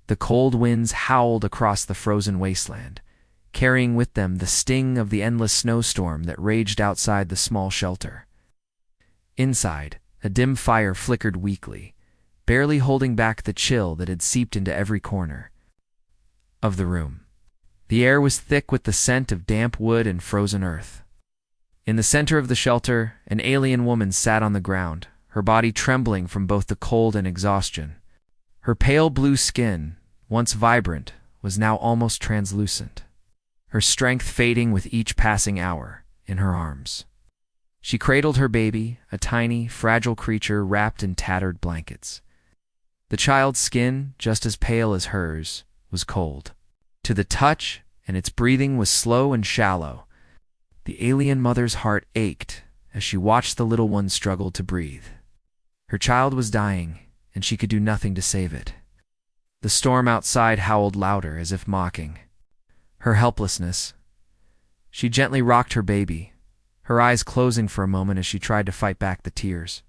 The cold winds howled across the frozen wasteland, carrying with them the sting of the endless snowstorm that raged outside the small shelter. Inside, a dim fire flickered weakly, barely holding back the chill that had seeped into every corner of the room. The air was thick with the scent of damp wood and frozen earth. In the center of the shelter, an alien woman sat on the ground, her body trembling from both the cold and exhaustion. Her pale blue skin, once vibrant, was now almost translucent, her strength fading with each passing hour in her arms. She cradled her baby, a tiny, fragile creature wrapped in tattered blankets. The child's skin, just as pale as hers, was cold to the touch, and its breathing was slow and shallow. The alien mother's heart ached as she watched the little one struggle to breathe. Her child was dying, and she could do nothing to save it. The storm outside howled louder, as if mocking her helplessness. She gently rocked her baby, her eyes closing for a moment as she tried to fight back the tears.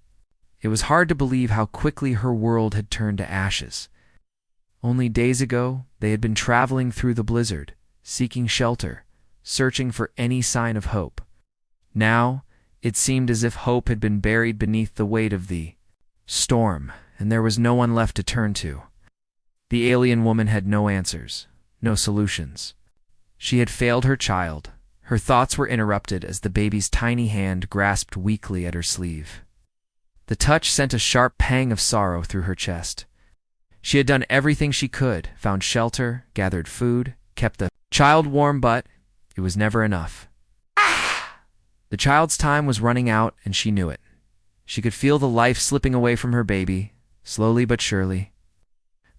It was hard to believe how quickly her world had turned to ashes. Only days ago, they had been traveling through the blizzard, seeking shelter, searching for any sign of hope. Now, it seemed as if hope had been buried beneath the weight of the storm, and there was no one left to turn to. The alien woman had no answers, no solutions. She had failed her child. Her thoughts were interrupted as the baby's tiny hand grasped weakly at her sleeve. The touch sent a sharp pang of sorrow through her chest. She had done everything she could, found shelter, gathered food, kept the child warm, but it was never enough. The child's time was running out, and she knew it. She could feel the life slipping away from her baby, slowly but surely.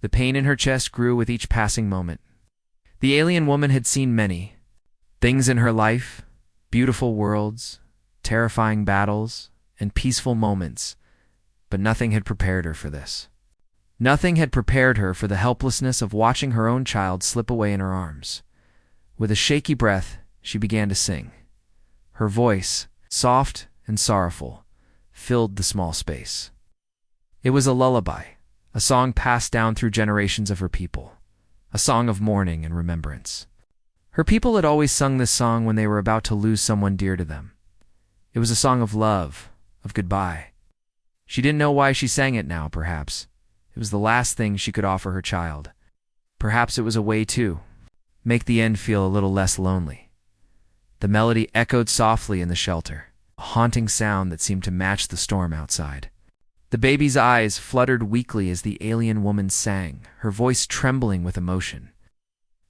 The pain in her chest grew with each passing moment. The alien woman had seen many things in her life, beautiful worlds, terrifying battles, and peaceful moments, but nothing had prepared her for this. Nothing had prepared her for the helplessness of watching her own child slip away in her arms. With a shaky breath, she began to sing. Her voice, soft and sorrowful, filled the small space. It was a lullaby, a song passed down through generations of her people, a song of mourning and remembrance. Her people had always sung this song when they were about to lose someone dear to them. It was a song of love, of goodbye. She didn't know why she sang it now, perhaps. It was the last thing she could offer her child. Perhaps it was a way to make the end feel a little less lonely. The melody echoed softly in the shelter, a haunting sound that seemed to match the storm outside. The baby's eyes fluttered weakly as the alien woman sang, her voice trembling with emotion.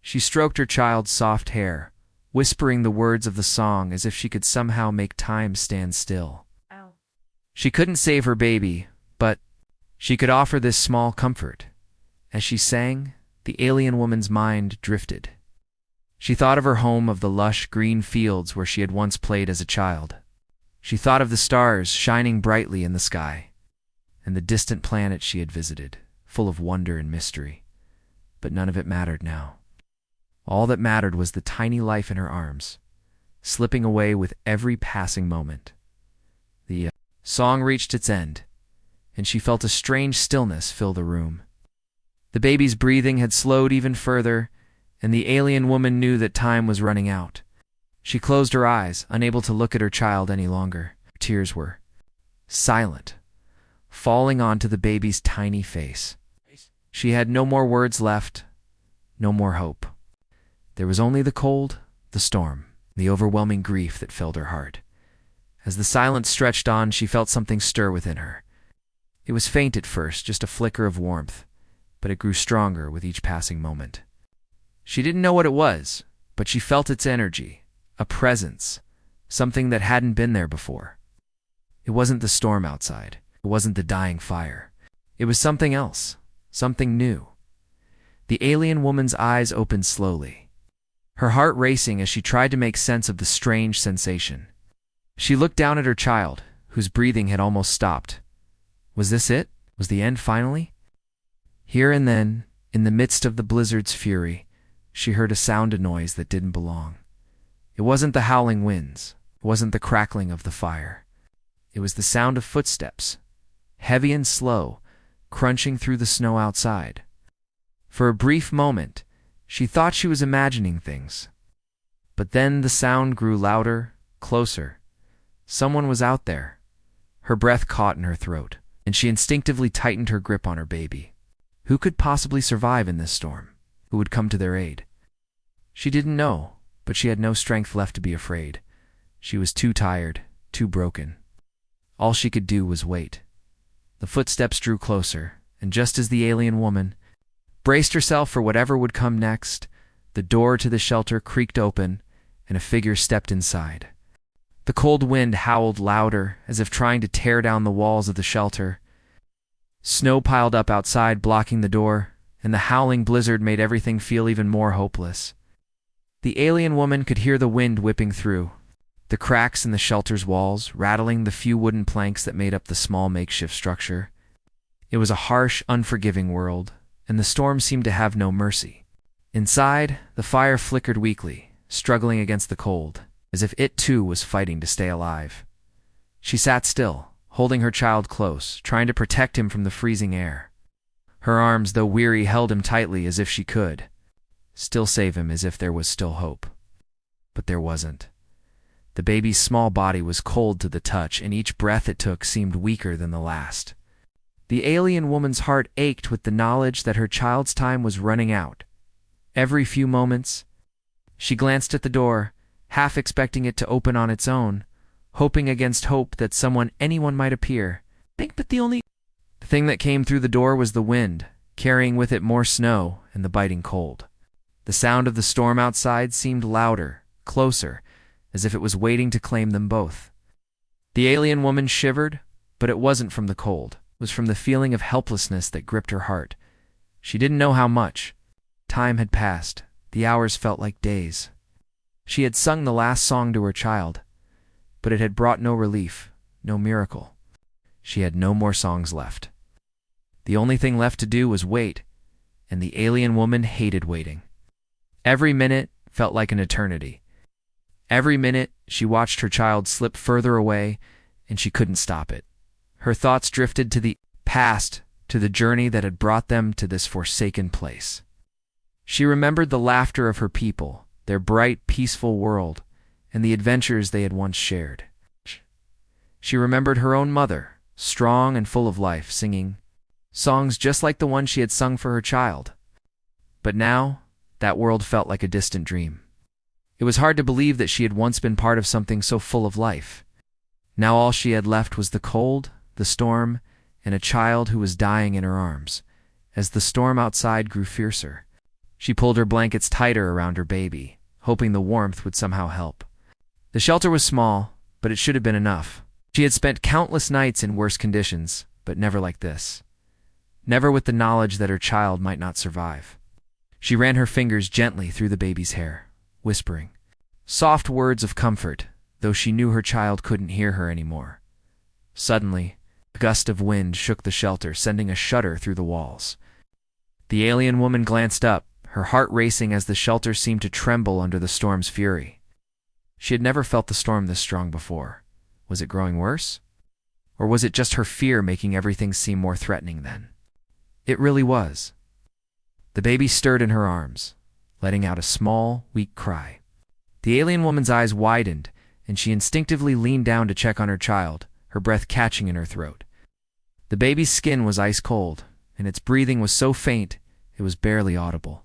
She stroked her child's soft hair, whispering the words of the song as if she could somehow make time stand still. Ow. She couldn't save her baby, but she could offer this small comfort. As she sang, the alien woman's mind drifted. She thought of her home, of the lush green fields where she had once played as a child. She thought of the stars shining brightly in the sky, and the distant planet she had visited, full of wonder and mystery. But none of it mattered now. All that mattered was the tiny life in her arms, slipping away with every passing moment. The song reached its end, and she felt a strange stillness fill the room. The baby's breathing had slowed even further, and the alien woman knew that time was running out. She closed her eyes, unable to look at her child any longer. Her tears were silent, falling onto the baby's tiny face. She had no more words left, no more hope. There was only the cold, the storm, the overwhelming grief that filled her heart. As the silence stretched on, she felt something stir within her. It was faint at first, just a flicker of warmth, but it grew stronger with each passing moment. She didn't know what it was, but she felt its energy, a presence, something that hadn't been there before. It wasn't the storm outside. It wasn't the dying fire. It was something else, something new. The alien woman's eyes opened slowly, her heart racing as she tried to make sense of the strange sensation. She looked down at her child, whose breathing had almost stopped. Was this it? Was the end finally? Here and then, in the midst of the blizzard's fury, she heard a noise that didn't belong. It wasn't the howling winds. It wasn't the crackling of the fire. It was the sound of footsteps, heavy and slow, crunching through the snow outside. For a brief moment, she thought she was imagining things. But then the sound grew louder, closer. Someone was out there. Her breath caught in her throat, and she instinctively tightened her grip on her baby. Who could possibly survive in this storm? Who would come to their aid? She didn't know, but she had no strength left to be afraid. She was too tired, too broken. All she could do was wait. The footsteps drew closer, and just as the alien woman braced herself for whatever would come next, the door to the shelter creaked open, and a figure stepped inside. The cold wind howled louder, as if trying to tear down the walls of the shelter. Snow piled up outside, blocking the door, and the howling blizzard made everything feel even more hopeless. The alien woman could hear the wind whipping through, the cracks in the shelter's walls, rattling the few wooden planks that made up the small makeshift structure. It was a harsh, unforgiving world, and the storm seemed to have no mercy. Inside, the fire flickered weakly, struggling against the cold, as if it too was fighting to stay alive. She sat still, holding her child close, trying to protect him from the freezing air. Her arms, though weary, held him tightly as if she could still save him, as if there was still hope. But there wasn't. The baby's small body was cold to the touch, and each breath it took seemed weaker than the last. The alien woman's heart ached with the knowledge that her child's time was running out. Every few moments, she glanced at the door, half expecting it to open on its own, hoping against hope that anyone might appear. But the thing that came through the door was the wind, carrying with it more snow and the biting cold. The sound of the storm outside seemed louder, closer, as if it was waiting to claim them both. The alien woman shivered, but it wasn't from the cold. It was from the feeling of helplessness that gripped her heart. She didn't know how much. Time had passed. The hours felt like days. She had sung the last song to her child, but it had brought no relief, no miracle. She had no more songs left. The only thing left to do was wait, and the alien woman hated waiting. Every minute felt like an eternity. Every minute she watched her child slip further away, and she couldn't stop it. Her thoughts drifted to the past, to the journey that had brought them to this forsaken place. She remembered the laughter of her people, their bright, peaceful world, and the adventures they had once shared. She remembered her own mother, strong and full of life, singing songs just like the one she had sung for her child. But now, that world felt like a distant dream. It was hard to believe that she had once been part of something so full of life. Now all she had left was the cold, the storm, and a child who was dying in her arms. As the storm outside grew fiercer, she pulled her blankets tighter around her baby, hoping the warmth would somehow help. The shelter was small, but it should have been enough. She had spent countless nights in worse conditions, but never like this. Never with the knowledge that her child might not survive. She ran her fingers gently through the baby's hair, whispering soft words of comfort, though she knew her child couldn't hear her anymore. Suddenly, a gust of wind shook the shelter, sending a shudder through the walls. The alien woman glanced up, her heart racing as the shelter seemed to tremble under the storm's fury. She had never felt the storm this strong before. Was it growing worse? Or was it just her fear making everything seem more threatening then? It really was. The baby stirred in her arms, letting out a small, weak cry. The alien woman's eyes widened, and she instinctively leaned down to check on her child, her breath catching in her throat. The baby's skin was ice cold, and its breathing was so faint it was barely audible.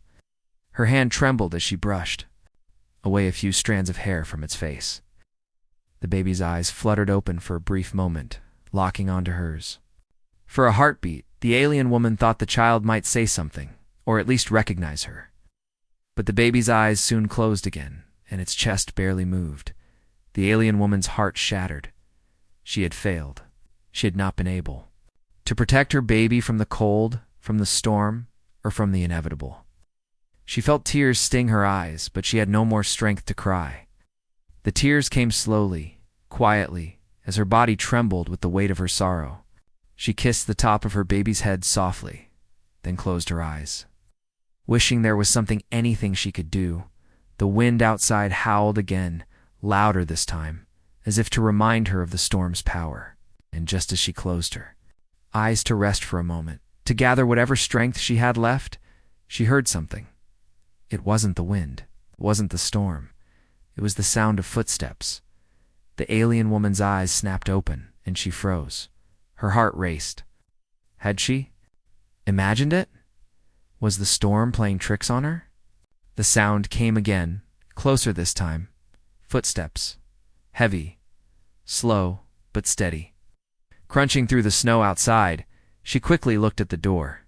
Her hand trembled as she brushed away a few strands of hair from its face. The baby's eyes fluttered open for a brief moment, locking onto hers. For a heartbeat, the alien woman thought the child might say something, or at least recognize her. But the baby's eyes soon closed again, and its chest barely moved. The alien woman's heart shattered. She had failed. She had not been able to protect her baby from the cold, from the storm, or from the inevitable. She felt tears sting her eyes, but she had no more strength to cry. The tears came slowly, quietly, as her body trembled with the weight of her sorrow. She kissed the top of her baby's head softly, then closed her eyes. Wishing there was anything she could do, the wind outside howled again, louder this time, as if to remind her of the storm's power. And just as she closed her eyes to rest for a moment, to gather whatever strength she had left, She heard something. It wasn't the wind. It wasn't the storm. It was the sound of footsteps. The alien woman's eyes snapped open, and she froze. Her heart raced. Had she imagined it? Was the storm playing tricks on her? The sound came again, closer this time. Footsteps. Heavy. Slow, but steady. Crunching through the snow outside, she quickly looked at the door.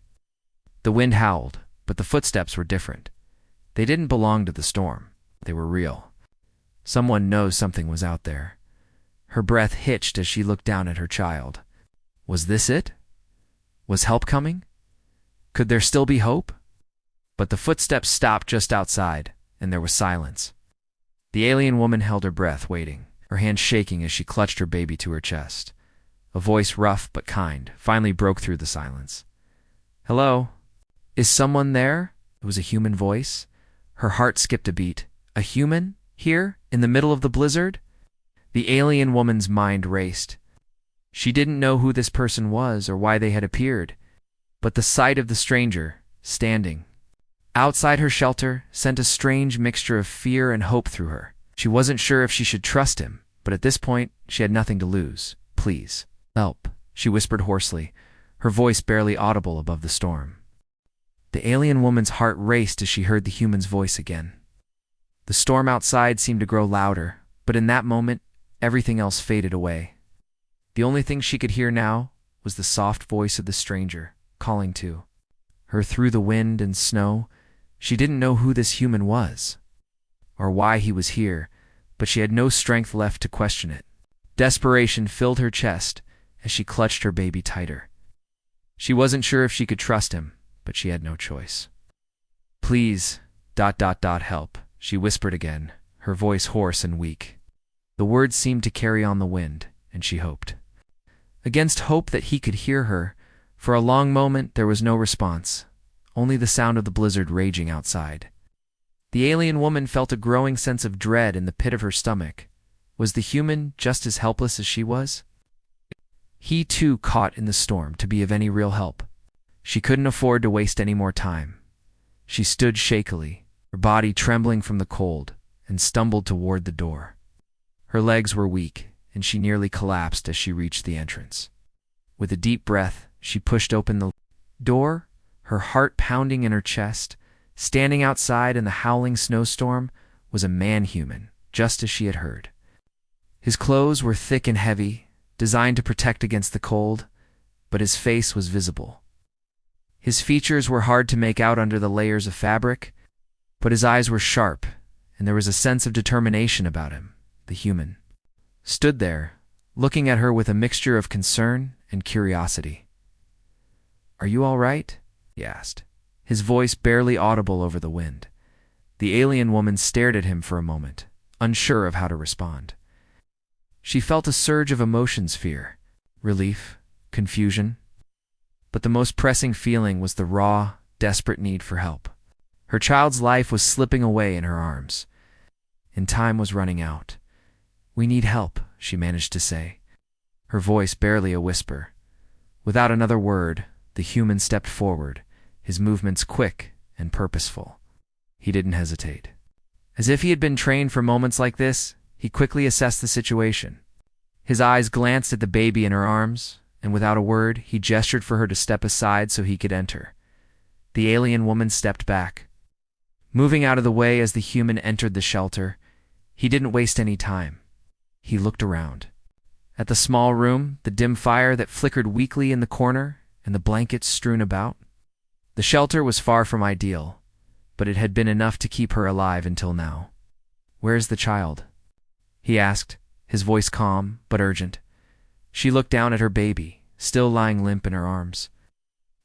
The wind howled, but the footsteps were different. They didn't belong to the storm. They were real. Someone knows something was out there. Her breath hitched as she looked down at her child. Was this it? Was help coming? Could there still be hope? But the footsteps stopped just outside, and there was silence. The alien woman held her breath, waiting, her hands shaking as she clutched her baby to her chest. A voice, rough but kind, finally broke through the silence. "Hello? Is someone there?" It was a human voice. Her heart skipped a beat. A human? Here? In the middle of the blizzard? The alien woman's mind raced. She didn't know who this person was or why they had appeared, but the sight of the stranger, standing outside her shelter, sent a strange mixture of fear and hope through her. She wasn't sure if she should trust him, but at this point, she had nothing to lose. "Please, help," she whispered hoarsely, her voice barely audible above the storm. The alien woman's heart raced as she heard the human's voice again. The storm outside seemed to grow louder, but in that moment, everything else faded away. The only thing she could hear now was the soft voice of the stranger, calling to her through the wind and snow. She didn't know who this human was, or why he was here, but she had no strength left to question it. Desperation filled her chest as she clutched her baby tighter. She wasn't sure if she could trust him, but she had no choice. "Please, ... help," she whispered again, her voice hoarse and weak. The words seemed to carry on the wind, and she hoped. Against hope that he could hear her, for a long moment there was no response, only the sound of the blizzard raging outside. The alien woman felt a growing sense of dread in the pit of her stomach. Was the human just as helpless as she was? He too caught in the storm to be of any real help. She couldn't afford to waste any more time. She stood shakily, her body trembling from the cold, and stumbled toward the door. Her legs were weak, and she nearly collapsed as she reached the entrance. With a deep breath, she pushed open the door, her heart pounding in her chest. Standing outside in the howling snowstorm was a man-human, just as she had heard. His clothes were thick and heavy, designed to protect against the cold, but his face was visible. His features were hard to make out under the layers of fabric, but his eyes were sharp, and there was a sense of determination about him. The human stood there, looking at her with a mixture of concern and curiosity. "Are you all right?" he asked, his voice barely audible over the wind. The alien woman stared at him for a moment, unsure of how to respond. She felt a surge of emotions: fear, relief, confusion. But the most pressing feeling was the raw, desperate need for help. Her child's life was slipping away in her arms, and time was running out. "We need help," she managed to say, her voice barely a whisper. Without another word, the human stepped forward, his movements quick and purposeful. He didn't hesitate. As if he had been trained for moments like this, he quickly assessed the situation. His eyes glanced at the baby in her arms, and without a word, he gestured for her to step aside so he could enter. The alien woman stepped back, moving out of the way as the human entered the shelter. He didn't waste any time. He looked around. At the small room, the dim fire that flickered weakly in the corner, and the blankets strewn about. The shelter was far from ideal, but it had been enough to keep her alive until now. "Where is the child?" he asked, his voice calm but urgent. She looked down at her baby, still lying limp in her arms.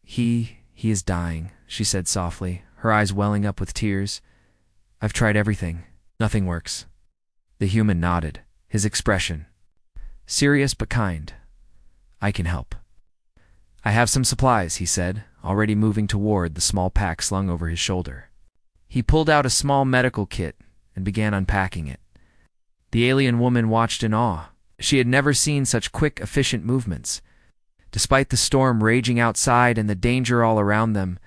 He is dying," she said softly, her eyes welling up with tears. "I've tried everything. Nothing works." The human nodded, his expression serious but kind. "I can help. I have some supplies," he said, already moving toward the small pack slung over his shoulder. He pulled out a small medical kit and began unpacking it. The alien woman watched in awe. She had never seen such quick, efficient movements. Despite the storm raging outside and the danger all around them,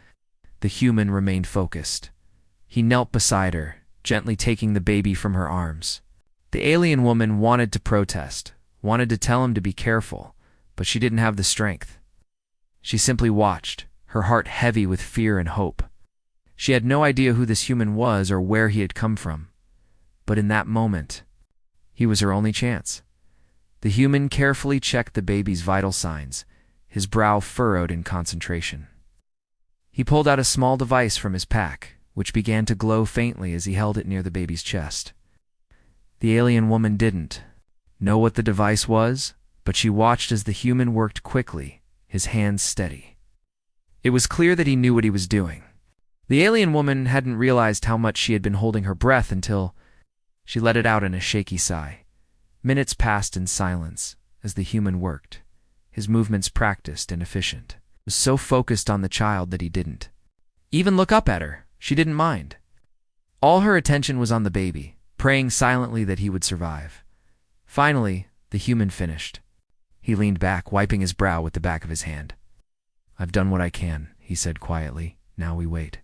The human remained focused. He knelt beside her, gently taking the baby from her arms. The alien woman wanted to protest, wanted to tell him to be careful, but she didn't have the strength. She simply watched, her heart heavy with fear and hope. She had no idea who this human was or where he had come from. But in that moment, he was her only chance. The human carefully checked the baby's vital signs, his brow furrowed in concentration. He pulled out a small device from his pack, which began to glow faintly as he held it near the baby's chest. The alien woman didn't know what the device was, but she watched as the human worked quickly, his hands steady. It was clear that he knew what he was doing. The alien woman hadn't realized how much she had been holding her breath until she let it out in a shaky sigh. Minutes passed in silence as the human worked, his movements practiced and efficient. He was so focused on the child that he didn't even look up at her. She didn't mind. All her attention was on the baby, praying silently that he would survive. Finally, the human finished. He leaned back, wiping his brow with the back of his hand. "I've done what I can," he said quietly. "Now we wait."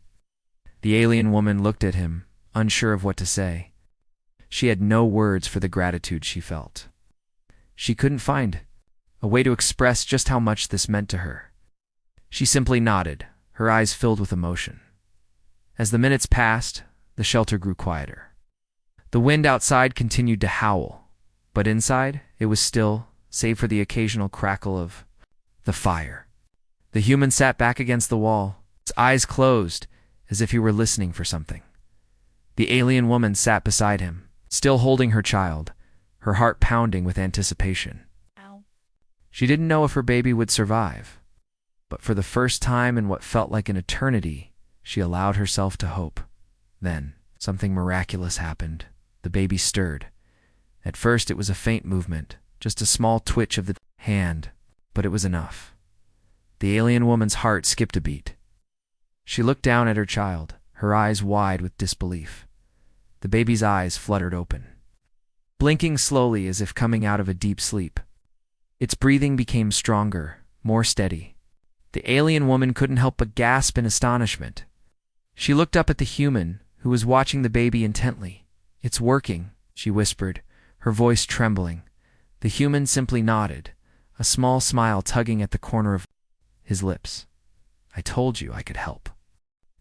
The alien woman looked at him, unsure of what to say. She had no words for the gratitude she felt. She couldn't find a way to express just how much this meant to her. She simply nodded, her eyes filled with emotion. As the minutes passed, the shelter grew quieter. The wind outside continued to howl, but inside it was still, save for the occasional crackle of the fire. The human sat back against the wall, his eyes closed, as if he were listening for something. The alien woman sat beside him, still holding her child, her heart pounding with anticipation. Ow. She didn't know if her baby would survive, but for the first time in what felt like an eternity, she allowed herself to hope. Then, something miraculous happened. The baby stirred. At first it was a faint movement, just a small twitch of the hand, but it was enough. The alien woman's heart skipped a beat. She looked down at her child, her eyes wide with disbelief. The baby's eyes fluttered open, blinking slowly as if coming out of a deep sleep. Its breathing became stronger, more steady. The alien woman couldn't help but gasp in astonishment. She looked up at the human, who was watching the baby intently. "It's working," she whispered, her voice trembling. The human simply nodded, a small smile tugging at the corner of his lips. "I told you I could help."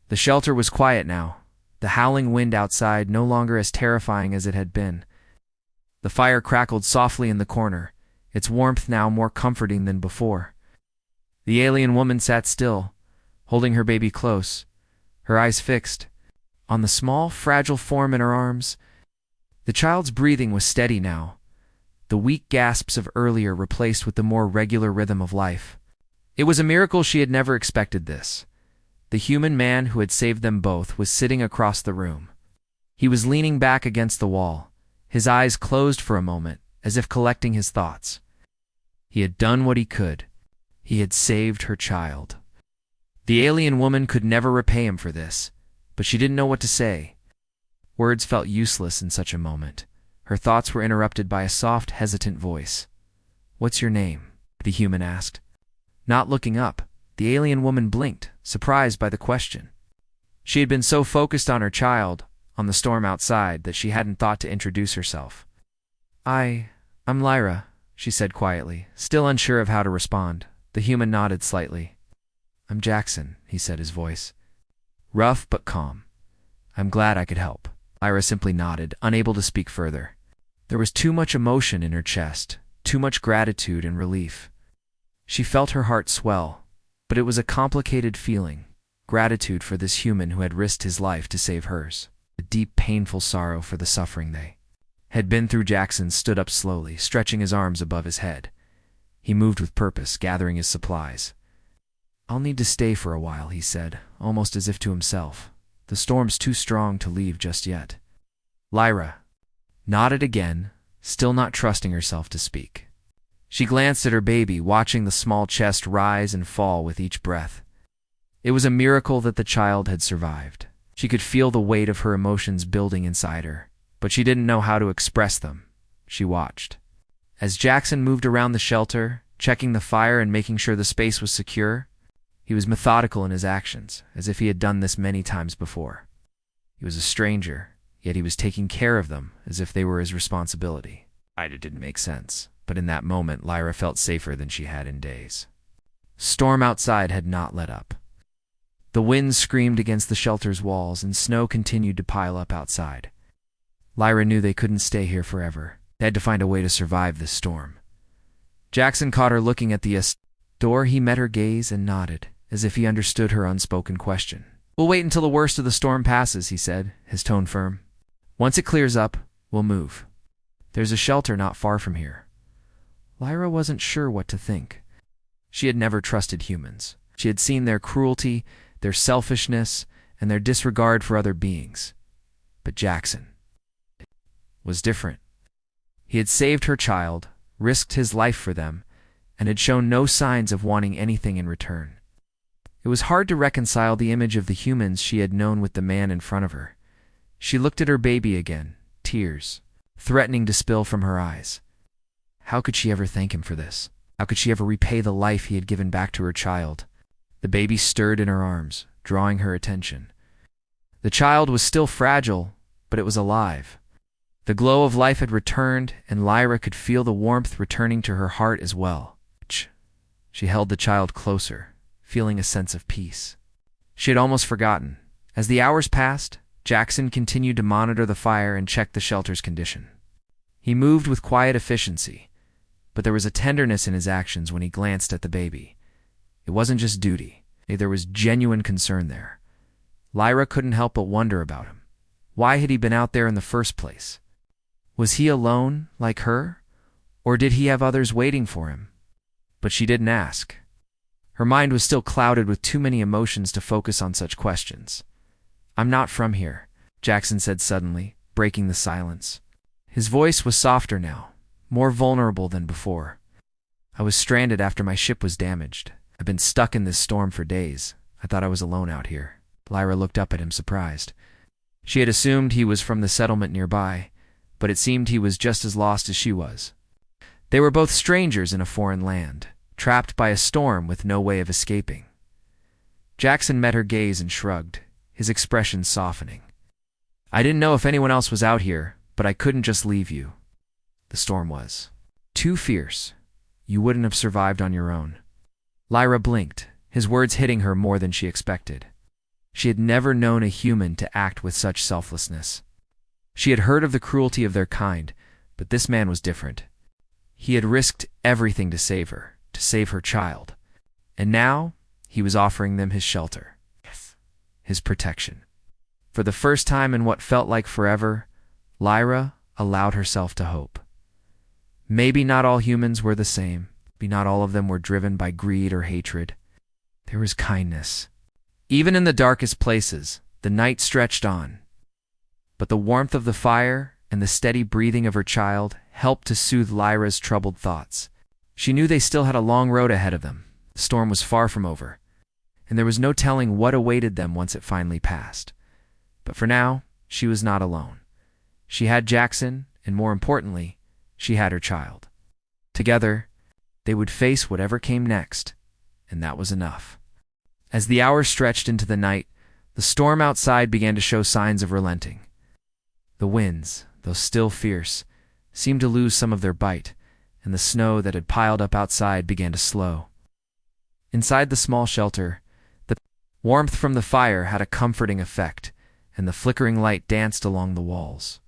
The shelter was quiet now, the howling wind outside no longer as terrifying as it had been. The fire crackled softly in the corner, its warmth now more comforting than before. The alien woman sat still, holding her baby close, her eyes fixed on the small, fragile form in her arms. The child's breathing was steady now, the weak gasps of earlier replaced with the more regular rhythm of life. It was a miracle. She had never expected this. The human man who had saved them both was sitting across the room. He was leaning back against the wall, his eyes closed for a moment, as if collecting his thoughts. He had done what he could. He had saved her child. The alien woman could never repay him for this, but she didn't know what to say. Words felt useless in such a moment. Her thoughts were interrupted by a soft, hesitant voice. "What's your name?" the human asked. Not looking up, the alien woman blinked, surprised by the question. She had been so focused on her child, on the storm outside, that she hadn't thought to introduce herself. I'm Lyra," she said quietly, still unsure of how to respond. The human nodded slightly. "I'm Jackson," he said, his voice rough but calm. "I'm glad I could help." Lyra simply nodded, unable to speak further. There was too much emotion in her chest, too much gratitude and relief. She felt her heart swell, but it was a complicated feeling. Gratitude for this human who had risked his life to save hers. A deep, painful sorrow for the suffering they had been through. Jackson stood up slowly, stretching his arms above his head. He moved with purpose, gathering his supplies. "I'll need to stay for a while," he said, almost as if to himself. "The storm's too strong to leave just yet." Lyra nodded again, still not trusting herself to speak. She glanced at her baby, watching the small chest rise and fall with each breath. It was a miracle that the child had survived. She could feel the weight of her emotions building inside her, but she didn't know how to express them. She watched. As Jackson moved around the shelter, checking the fire and making sure the space was secure, He was methodical in his actions, as if he had done this many times before. He was a stranger, yet he was taking care of them as if they were his responsibility. It didn't make sense, but in that moment Lyra felt safer than she had in days. Storm outside had not let up. The wind screamed against the shelter's walls, and snow continued to pile up outside. Lyra knew they couldn't stay here forever. They had to find a way to survive this storm. Jackson caught her looking at the door. He met her gaze and nodded, as if he understood her unspoken question. "We'll wait until the worst of the storm passes," he said, his tone firm. "Once it clears up, we'll move. There's a shelter not far from here." Lyra wasn't sure what to think. She had never trusted humans. She had seen their cruelty, their selfishness, and their disregard for other beings. But Jackson was different. He had saved her child, risked his life for them, and had shown no signs of wanting anything in return. It was hard to reconcile the image of the humans she had known with the man in front of her. She looked at her baby again, tears threatening to spill from her eyes. How could she ever thank him for this? How could she ever repay the life he had given back to her child? The baby stirred in her arms, drawing her attention. The child was still fragile, but it was alive. The glow of life had returned, and Lyra could feel the warmth returning to her heart as well. She held the child closer, feeling a sense of peace. She had almost forgotten. As the hours passed, Jackson continued to monitor the fire and check the shelter's condition. He moved with quiet efficiency, but there was a tenderness in his actions when he glanced at the baby. It wasn't just duty. There was genuine concern there. Lyra couldn't help but wonder about him. Why had he been out there in the first place? Was he alone, like her? Or did he have others waiting for him? But she didn't ask. Her mind was still clouded with too many emotions to focus on such questions. "I'm not from here," Jackson said suddenly, breaking the silence. His voice was softer now, more vulnerable than before. "I was stranded after my ship was damaged. I've been stuck in this storm for days. I thought I was alone out here." Lyra looked up at him, surprised. She had assumed he was from the settlement nearby, but it seemed he was just as lost as she was. They were both strangers in a foreign land, trapped by a storm with no way of escaping. Jackson met her gaze and shrugged, his expression softening. "I didn't know if anyone else was out here, but I couldn't just leave you. The storm was too fierce. You wouldn't have survived on your own." Lyra blinked, his words hitting her more than she expected. She had never known a human to act with such selflessness. She had heard of the cruelty of their kind, but this man was different. He had risked everything to save her child. And now he was offering them his shelter, his protection. For the first time in what felt like forever, Lyra allowed herself to hope. Maybe not all humans were the same. Maybe not all of them were driven by greed or hatred. There was kindness. Even in the darkest places, the night stretched on. But the warmth of the fire and the steady breathing of her child helped to soothe Lyra's troubled thoughts. She knew they still had a long road ahead of them. The storm was far from over, and there was no telling what awaited them once it finally passed. But for now, she was not alone. She had Jackson, and more importantly, she had her child. Together, they would face whatever came next, and that was enough. As the hours stretched into the night, the storm outside began to show signs of relenting. The winds, though still fierce, seemed to lose some of their bite, and the snow that had piled up outside began to slow. Inside the small shelter, the warmth from the fire had a comforting effect, and the flickering light danced along the walls.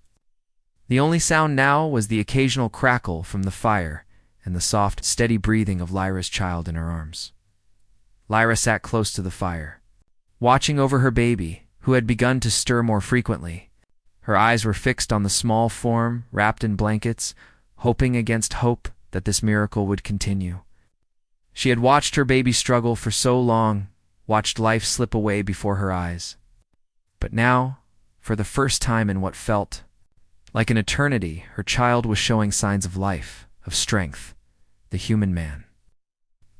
The only sound now was the occasional crackle from the fire and the soft, steady breathing of Lyra's child in her arms. Lyra sat close to the fire, watching over her baby, who had begun to stir more frequently. Her eyes were fixed on the small form wrapped in blankets, hoping against hope that this miracle would continue. She had watched her baby struggle for so long, watched life slip away before her eyes. But now, for the first time in what felt like an eternity, her child was showing signs of life, of strength, the human man.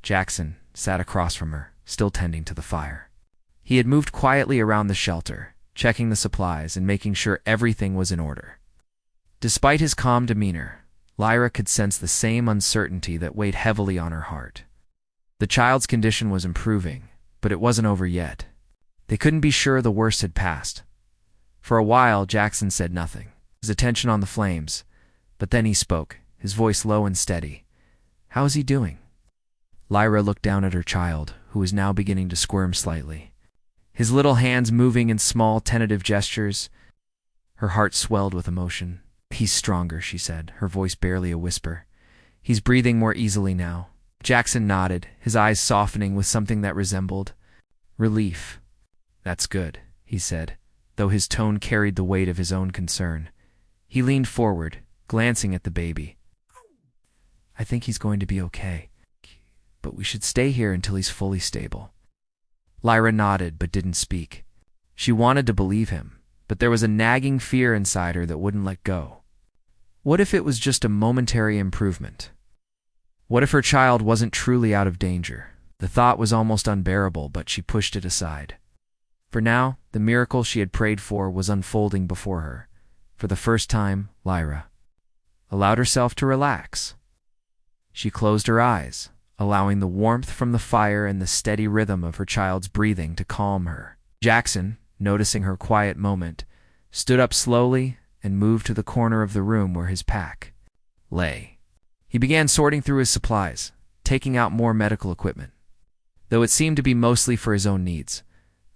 Jackson sat across from her, still tending to the fire. He had moved quietly around the shelter, checking the supplies and making sure everything was in order. Despite his calm demeanor, Lyra could sense the same uncertainty that weighed heavily on her heart. The child's condition was improving, but it wasn't over yet. They couldn't be sure the worst had passed. For a while, Jackson said nothing, his attention on the flames, but then he spoke, his voice low and steady. "How is he doing?" Lyra looked down at her child, who was now beginning to squirm slightly. His little hands moving in small, tentative gestures. Her heart swelled with emotion. "He's stronger," she said, her voice barely a whisper. "He's breathing more easily now." Jackson nodded, his eyes softening with something that resembled relief. "That's good," he said, though his tone carried the weight of his own concern. He leaned forward, glancing at the baby. "I think he's going to be okay, but we should stay here until he's fully stable." Lyra nodded but didn't speak. She wanted to believe him, but there was a nagging fear inside her that wouldn't let go. What if it was just a momentary improvement? What if her child wasn't truly out of danger? The thought was almost unbearable, but she pushed it aside. For now, the miracle she had prayed for was unfolding before her. For the first time, Lyra allowed herself to relax. She closed her eyes, allowing the warmth from the fire and the steady rhythm of her child's breathing to calm her. Jackson, noticing her quiet moment, stood up slowly and moved to the corner of the room where his pack lay. He began sorting through his supplies, taking out more medical equipment. Though it seemed to be mostly for his own needs,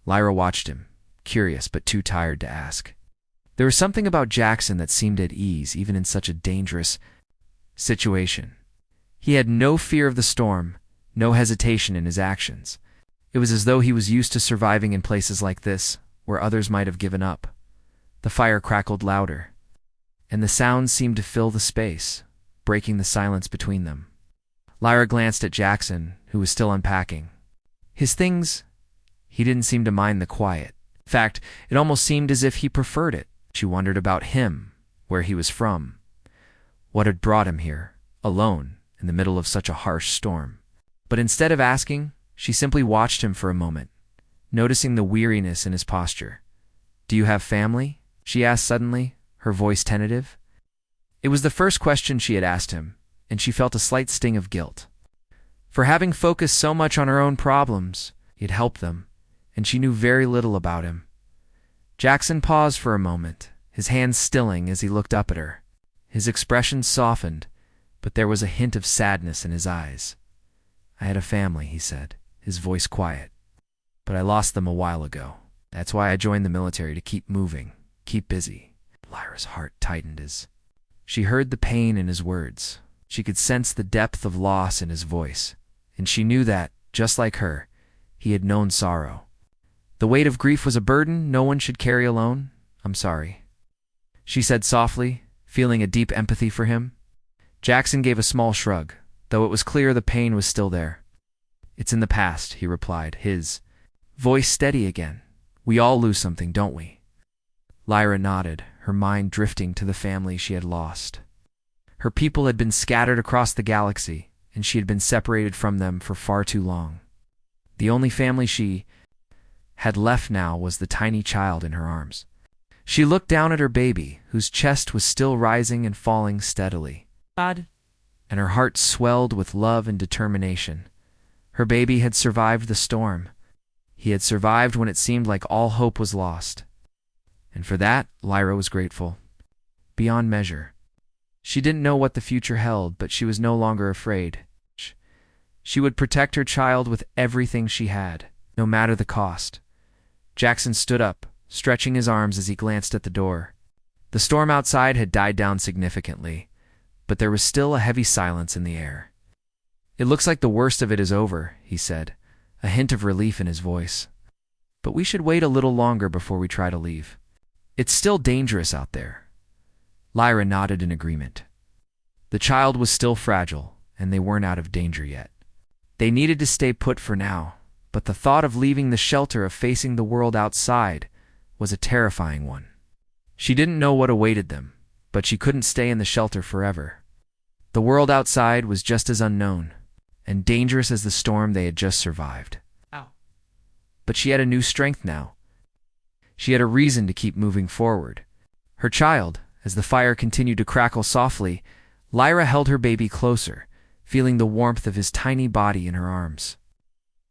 Lyra watched him, curious but too tired to ask. There was something about Jackson that seemed at ease even in such a dangerous situation. He had no fear of the storm, no hesitation in his actions. It was as though he was used to surviving in places like this, where others might have given up. The fire crackled louder, and the sounds seemed to fill the space, breaking the silence between them. Lyra glanced at Jackson, who was still unpacking. His things, he didn't seem to mind the quiet. In fact, it almost seemed as if he preferred it. She wondered about him, where he was from, what had brought him here, alone, in the middle of such a harsh storm. But instead of asking, she simply watched him for a moment, noticing the weariness in his posture. "Do you have family?" she asked suddenly, her voice tentative. It was the first question she had asked him, and she felt a slight sting of guilt. For having focused so much on her own problems, he had helped them, and she knew very little about him. Jackson paused for a moment, his hands stilling as he looked up at her. His expression softened, but there was a hint of sadness in his eyes. "I had a family," he said, his voice quiet. "But I lost them a while ago. That's why I joined the military, to keep moving, keep busy." Lyra's heart tightened as she heard the pain in his words. She could sense the depth of loss in his voice, and she knew that, just like her, he had known sorrow. The weight of grief was a burden no one should carry alone. "I'm sorry," she said softly, feeling a deep empathy for him. Jackson gave a small shrug, though it was clear the pain was still there. "It's in the past," he replied, his voice steady again. "We all lose something, don't we?" Lyra nodded, her mind drifting to the family she had lost. Her people had been scattered across the galaxy, and she had been separated from them for far too long. The only family she had left now was the tiny child in her arms. She looked down at her baby, whose chest was still rising and falling steadily. And her heart swelled with love and determination. Her baby had survived the storm. He had survived when it seemed like all hope was lost. And for that, Lyra was grateful, beyond measure. She didn't know what the future held, but she was no longer afraid. She would protect her child with everything she had, no matter the cost. Jackson stood up, stretching his arms as he glanced at the door. The storm outside had died down significantly, but there was still a heavy silence in the air. "It looks like the worst of it is over," he said, a hint of relief in his voice. "But we should wait a little longer before we try to leave. It's still dangerous out there." Lyra nodded in agreement. The child was still fragile, and they weren't out of danger yet. They needed to stay put for now, but the thought of leaving the shelter, of facing the world outside, was a terrifying one. She didn't know what awaited them, but she couldn't stay in the shelter forever. The world outside was just as unknown and dangerous as the storm they had just survived. But she had a new strength now. She had a reason to keep moving forward. Her child, as the fire continued to crackle softly, Lyra held her baby closer, feeling the warmth of his tiny body in her arms.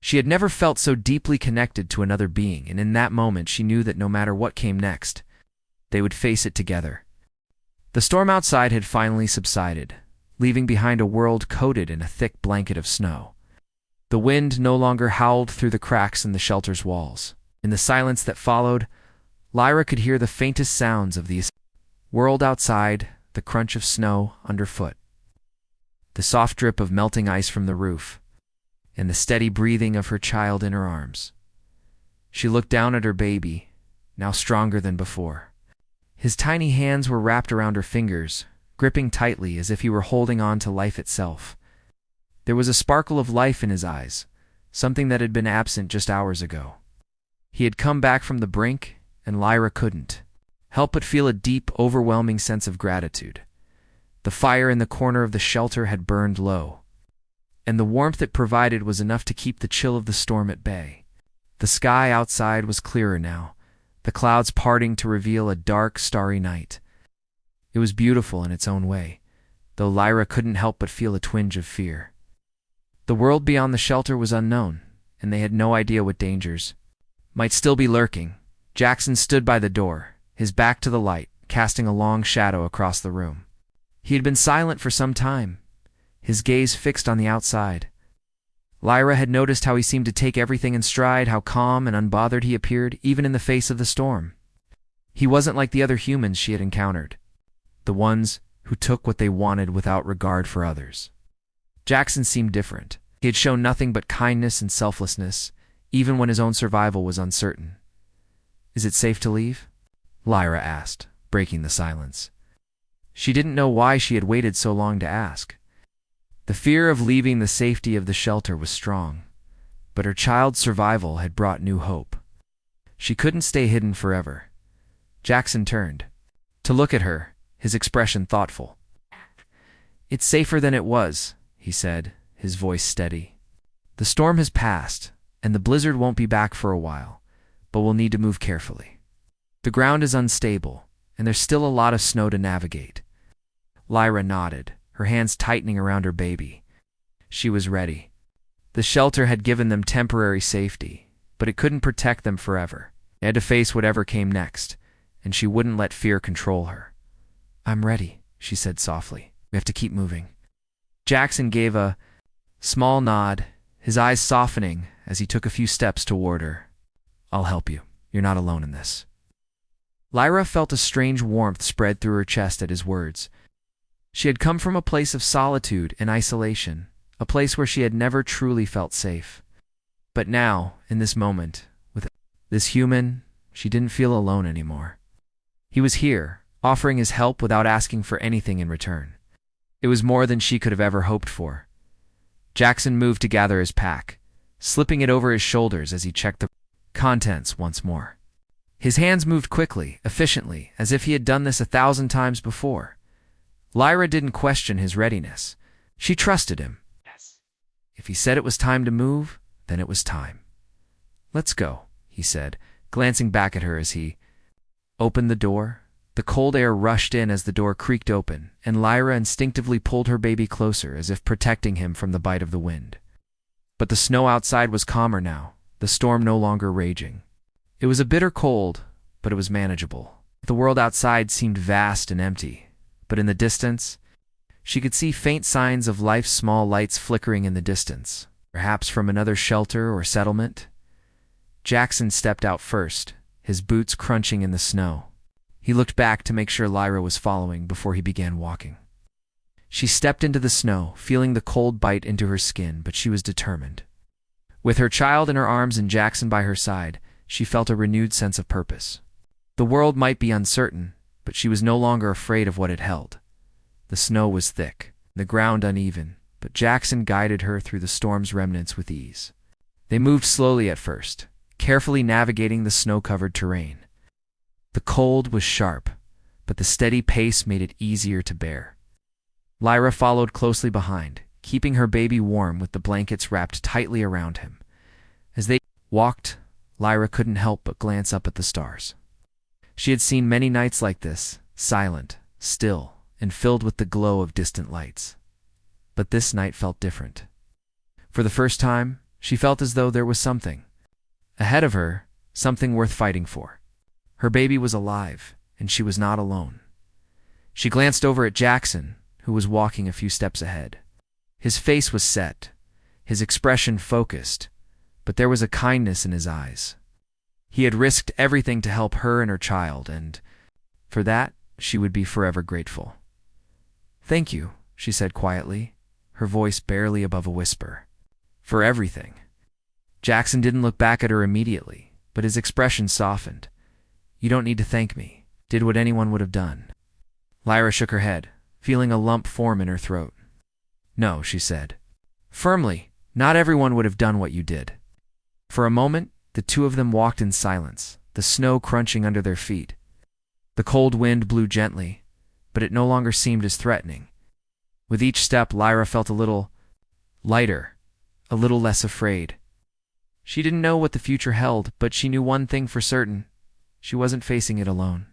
She had never felt so deeply connected to another being, and in that moment she knew that no matter what came next, they would face it together. The storm outside had finally subsided, leaving behind a world coated in a thick blanket of snow. The wind no longer howled through the cracks in the shelter's walls. In the silence that followed, Lyra could hear the faintest sounds of the world outside, the crunch of snow underfoot, the soft drip of melting ice from the roof, and the steady breathing of her child in her arms. She looked down at her baby, now stronger than before. His tiny hands were wrapped around her fingers, gripping tightly as if he were holding on to life itself. There was a sparkle of life in his eyes, something that had been absent just hours ago. He had come back from the brink, and Lyra couldn't help but feel a deep, overwhelming sense of gratitude. The fire in the corner of the shelter had burned low, and the warmth it provided was enough to keep the chill of the storm at bay. The sky outside was clearer now, the clouds parting to reveal a dark, starry night. It was beautiful in its own way, though Lyra couldn't help but feel a twinge of fear. The world beyond the shelter was unknown, and they had no idea what dangers might still be lurking. Jackson stood by the door, his back to the light, casting a long shadow across the room. He had been silent for some time, his gaze fixed on the outside. Lyra had noticed how he seemed to take everything in stride, how calm and unbothered he appeared, even in the face of the storm. He wasn't like the other humans she had encountered, the ones who took what they wanted without regard for others. Jackson seemed different. He had shown nothing but kindness and selflessness, even when his own survival was uncertain. "Is it safe to leave?" Lyra asked, breaking the silence. She didn't know why she had waited so long to ask. The fear of leaving the safety of the shelter was strong, but her child's survival had brought new hope. She couldn't stay hidden forever. Jackson turned to look at her, his expression thoughtful. "It's safer than it was," he said, his voice steady. "The storm has passed, and the blizzard won't be back for a while, but we'll need to move carefully. The ground is unstable, and there's still a lot of snow to navigate." Lyra nodded, her hands tightening around her baby. She was ready. The shelter had given them temporary safety, but it couldn't protect them forever. They had to face whatever came next, and she wouldn't let fear control her. "I'm ready," she said softly. "We have to keep moving." Jackson gave a small nod, his eyes softening as he took a few steps toward her. "I'll help you. You're not alone in this." Lyra felt a strange warmth spread through her chest at his words. She had come from a place of solitude and isolation, a place where she had never truly felt safe. But now, in this moment, with this human, she didn't feel alone anymore. He was here, offering his help without asking for anything in return. It was more than she could have ever hoped for. Jackson moved to gather his pack, slipping it over his shoulders as he checked the contents once more. His hands moved quickly, efficiently, as if he had done this 1,000 times before. Lyra didn't question his readiness. She trusted him. Yes. If he said it was time to move, then it was time. "Let's go," he said, glancing back at her as he opened the door. The cold air rushed in as the door creaked open, and Lyra instinctively pulled her baby closer as if protecting him from the bite of the wind. But the snow outside was calmer now, the storm no longer raging. It was a bitter cold, but it was manageable. The world outside seemed vast and empty, but in the distance, she could see faint signs of life's small lights flickering in the distance, perhaps from another shelter or settlement. Jackson stepped out first, his boots crunching in the snow. He looked back to make sure Lyra was following before he began walking. She stepped into the snow, feeling the cold bite into her skin, but she was determined. With her child in her arms and Jackson by her side, she felt a renewed sense of purpose. The world might be uncertain, but she was no longer afraid of what it held. The snow was thick, the ground uneven, but Jackson guided her through the storm's remnants with ease. They moved slowly at first, carefully navigating the snow-covered terrain. The cold was sharp, but the steady pace made it easier to bear. Lyra followed closely behind, keeping her baby warm with the blankets wrapped tightly around him. As they walked, Lyra couldn't help but glance up at the stars. She had seen many nights like this, silent, still, and filled with the glow of distant lights. But this night felt different. For the first time, She felt as though there was something ahead of her, something worth fighting for. Her baby was alive, and she was not alone. She glanced over at Jackson, who was walking a few steps ahead. His face was set, his expression focused, but there was a kindness in his eyes. He had risked everything to help her and her child, and for that, she would be forever grateful. "Thank you," she said quietly, her voice barely above a whisper. "For everything." Jackson didn't look back at her immediately, but his expression softened. "You don't need to thank me. Did what anyone would have done." Lyra shook her head, feeling a lump form in her throat. "No," she said firmly, "not everyone would have done what you did." For a moment, the two of them walked in silence, the snow crunching under their feet. The cold wind blew gently, but it no longer seemed as threatening. With each step, Lyra felt a little lighter, a little less afraid. She didn't know what the future held, but she knew one thing for certain: she wasn't facing it alone.